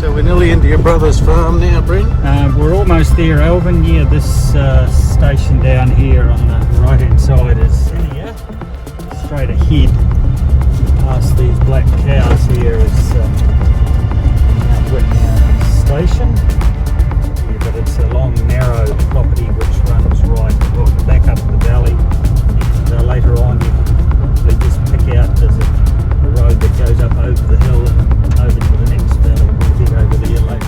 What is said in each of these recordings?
So we're nearly into your brother's farm now, Brent? We're almost there, Alvin. Yeah, this station down here on the right hand side is here. Straight ahead past these black cows here is Whitnow station. Yeah, but it's a long narrow property which runs right back up the valley, and later on you can probably just pick out there's a road that goes up over the hill and over to the next valley. We'll head over there later.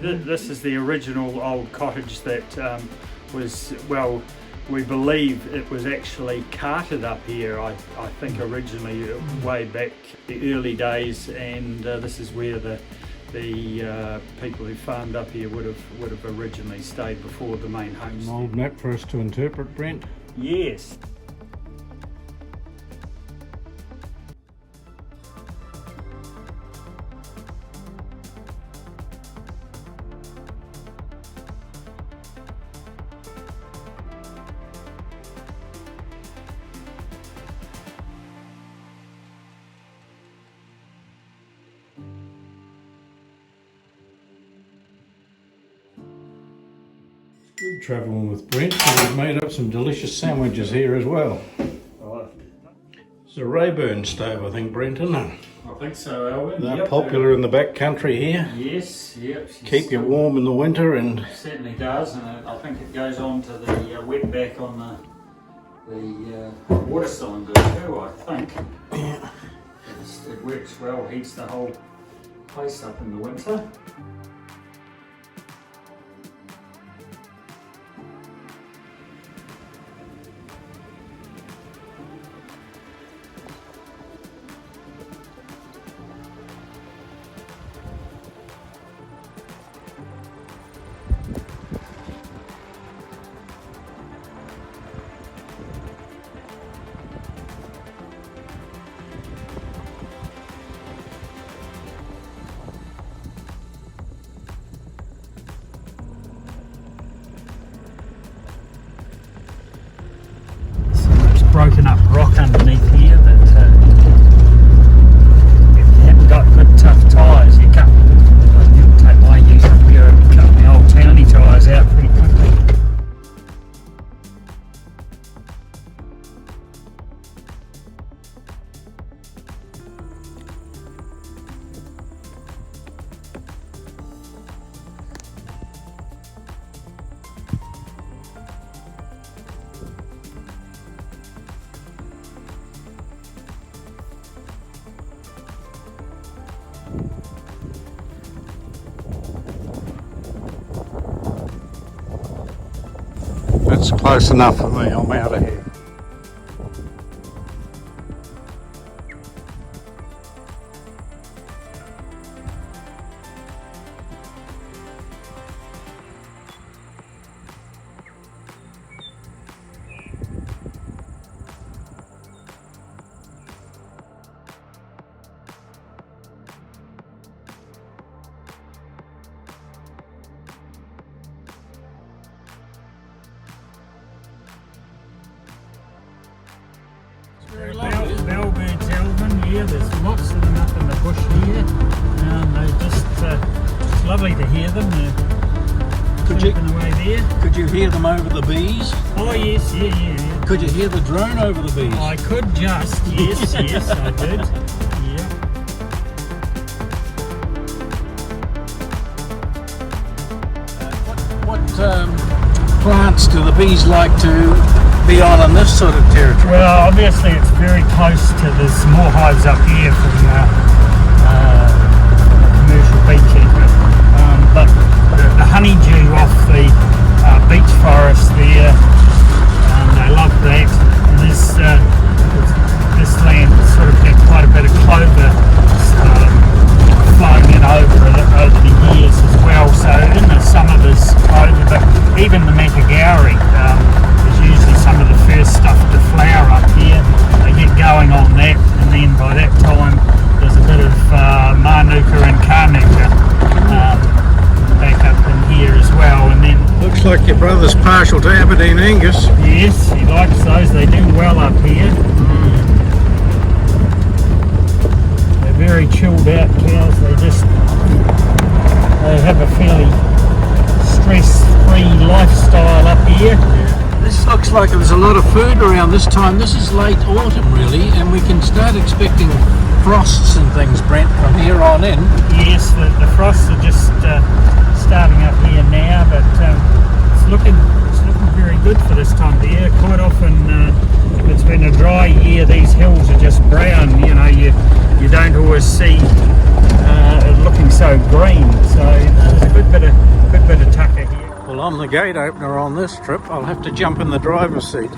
This is the original old cottage that was, well, we believe it was actually carted up here, I think originally way back the early days, and this is where the people who farmed up here would have originally stayed before the main homestead. An old map for us to interpret, Brent? Yes. Good travelling with Brent, and we've made up some delicious sandwiches here as well. It's a Rayburn stove, I think, Brent, isn't it? I think so, Alvin. They're popular in the back country here. Yes, yep. Keep you warm in the winter, and it certainly does, and I think it goes on to the wetback on the water cylinder too, I think. yeah. It works well, heats the whole place up in the winter. Broken up rock underneath here that if you haven't got good tough tyres, you can't take my use up here and cut my old towny tyres out pretty quickly. That's close enough for me. I'm out of here. Bellbirds, Alvin, yeah, there's lots of them up in the bush here. They're just lovely to hear them. They're chirping away there. Could you hear them over the bees? Oh yes, yeah. Could you hear the drone over the bees? I could just, yes, I did. Yeah. What plants do the bees like to be on in this sort of territory? Well, obviously it's very close to, there's more hives up here from commercial beekeeping, but the honeydew off the beech forest there, they love that. And this land sort of had quite a bit of clover flowing in over the years as well, so in the summer there's clover, but even the matagari is usually some of the first stuff to flower up here. They get going on that, and then by that time there's a bit of manuka and karnataka back up in here as well. And then looks like your brother's partial to Aberdeen Angus. yes, he likes those, they do well up here. They're very chilled out cows, they have a fairly stress-free lifestyle up here. This looks like there's a lot of food around this time. This is late autumn really, and we can start expecting frosts and things, Brent, from here on in. Yes, the frosts are just starting up here now, but it's looking very good for this time of year. Quite often, if it's been a dry year, these hills are just brown. You know, you don't always see it looking so green. So there's a good bit of tucker here. Well, I'm the gate opener on this trip. I'll have to jump in the driver's seat.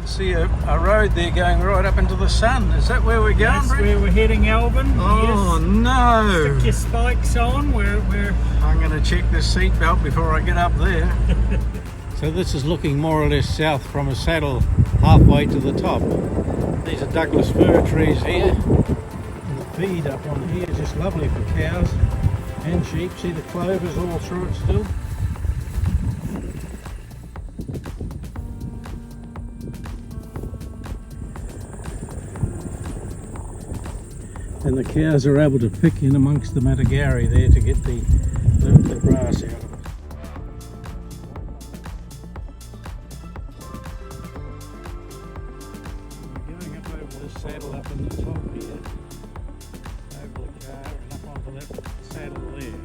See a road there going right up into the sun. Is that where we're going? That's where we're heading, Alvin. Oh, yes. no! Stick your spikes on. I'm going to check this seatbelt before I get up there. So this is looking more or less south from a saddle halfway to the top. These are Douglas fir trees here. And the feed up on here is just lovely for cows and sheep. See the clovers all through it still. And the cows are able to pick in amongst the matagari there to get the grass out of it. We're going up over this saddle up in the top here, over the car and up onto that saddle there.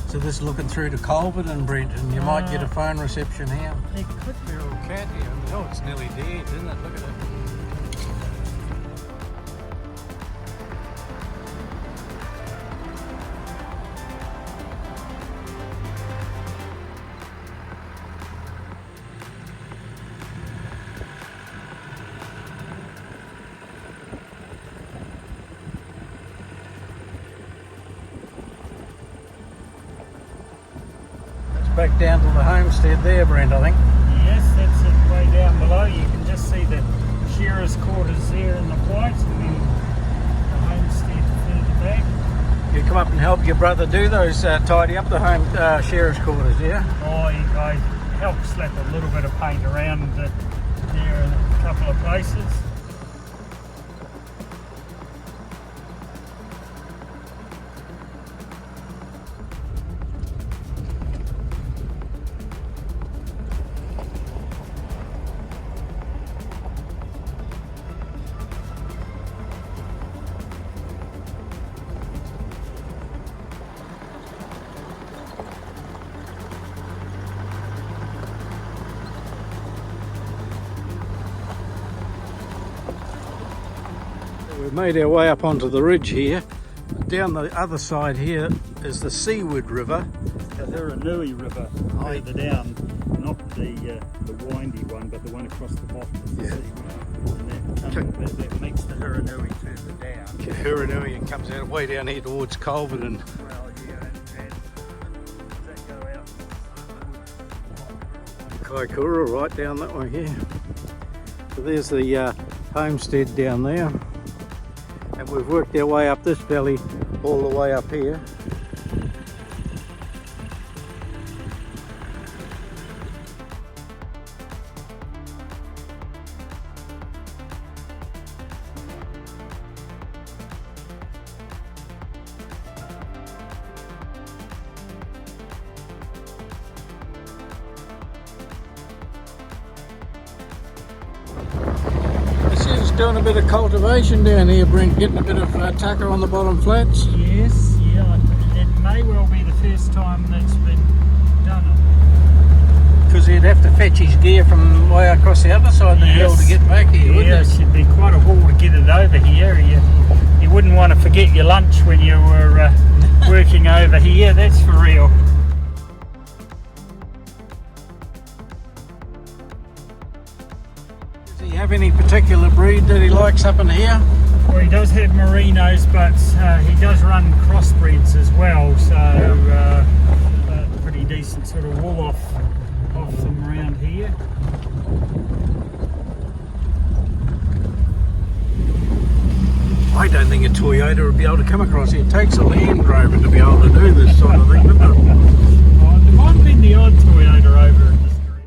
So this is looking through to Colvin and Brent, and you might get a phone reception here. It could be. Little cat here. Oh, it's nearly dead, isn't it? Look at it. Back down to the homestead there, Brent, I think. Yes, that's it, way down below. You can just see the shearers' quarters there in the white, and then the homestead further back. You come up and help your brother do those, tidy up the home shearers' quarters, yeah? I helped slap a little bit of paint around there in a couple of places. We've made our way up onto the ridge here. Down the other side here is the Seaward River. The Hiranui River further down, not the windy one, but the one across the bottom of the sea. And that makes the Hiranui further down. Hiranui, and comes out way down here towards Colvin and well, yeah, and does that go out? Kaikoura right down that way here. So there's the homestead down there. And we've worked our way up this valley all the way up here. This is doing a bit of cultivation down here, Brent, getting a bit of tucker on the bottom flats. Yes, yeah, it may well be the first time that's been done. Because he'd have to fetch his gear from way across the other side of the hill to get back here, wouldn't Yeah, it should be quite a haul to get it over here. You wouldn't want to forget your lunch when you were working over here, that's for real. Does he have any particular breed that he likes up in here? Well, he does have merinos, but he does run crossbreds as well, so pretty decent sort of wool off them around here. I don't think a Toyota would be able to come across here. It takes a Land Rover to be able to do this sort of thing, doesn't it? Oh, there might have been the odd Toyota over in this direction.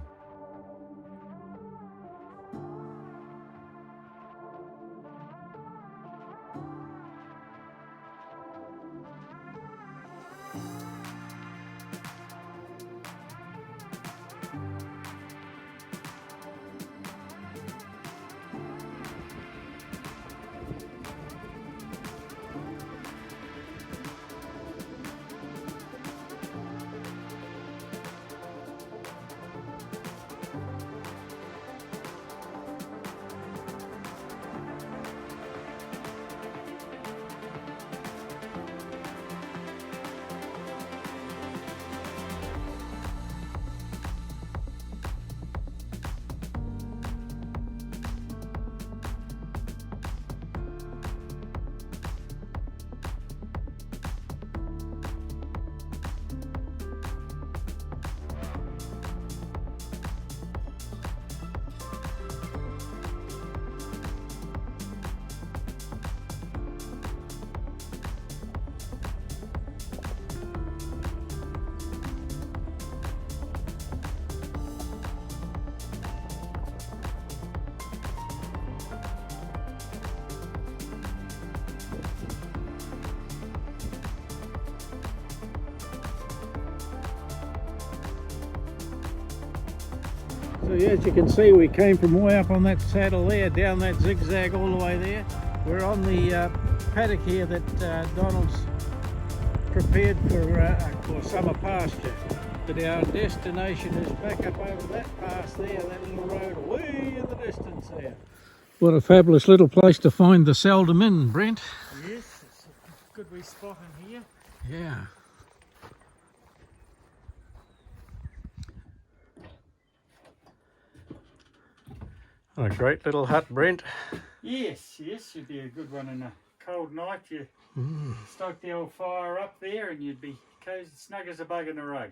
So yeah, as you can see, we came from way up on that saddle there, down that zigzag all the way there. We're on the paddock here that Donald's prepared for summer pasture. But our destination is back up over that pass there, that little road way in the distance there. What a fabulous little place to find the seldom in, Brent. Yes, it's a good wee spot in here. Yeah. A great little hut, Brent. Yes, should be a good one in a cold night. You stoke the old fire up there and you'd be cozy, snug as a bug in a rug.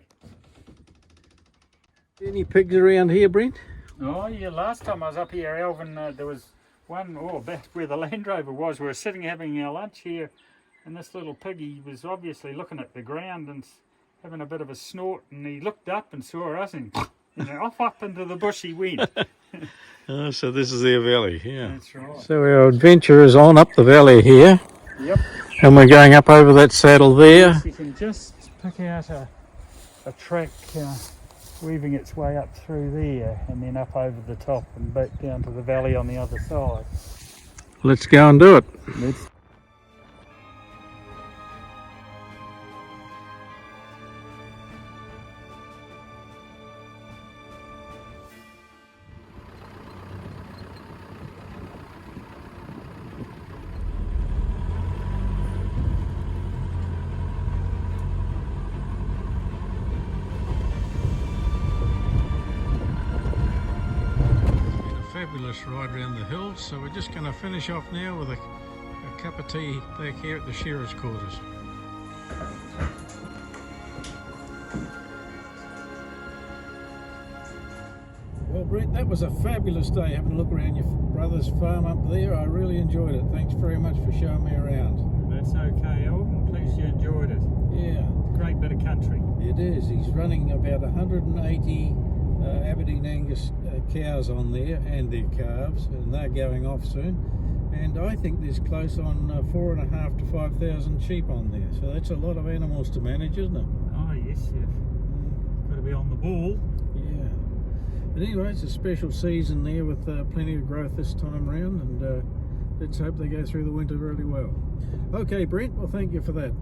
Any pigs around here, Brent? Oh yeah, last time I was up here, Alvin, there was one, back where the Land Rover was. We were sitting having our lunch here and this little piggy was obviously looking at the ground and having a bit of a snort, and he looked up and saw us and off up into the bush he went. Oh, so this is their valley, yeah. That's right. So our adventure is on up the valley here. Yep. And we're going up over that saddle there. Yes, you can just pick out a track weaving its way up through there and then up over the top and back down to the valley on the other side. Let's go and do it. Let's Fabulous ride around the hills, so we're just going to finish off now with a cup of tea back here at the shearers' quarters. Well, Brent, that was a fabulous day having a look around your brother's farm up there. I really enjoyed it. Thanks very much for showing me around. That's okay, Alvin. Pleased you enjoyed it. Yeah. Great bit of country. It is. He's running about 180 Aberdeen Angus cows on there and their calves, and they're going off soon. And I think there's close on 4,500 to 5,000 sheep on there. So that's a lot of animals to manage, isn't it? Oh yes, you've got to be on the ball. Yeah. But anyway, it's a special season there with plenty of growth this time around, and let's hope they go through the winter really well. Okay, Brent, well, thank you for that.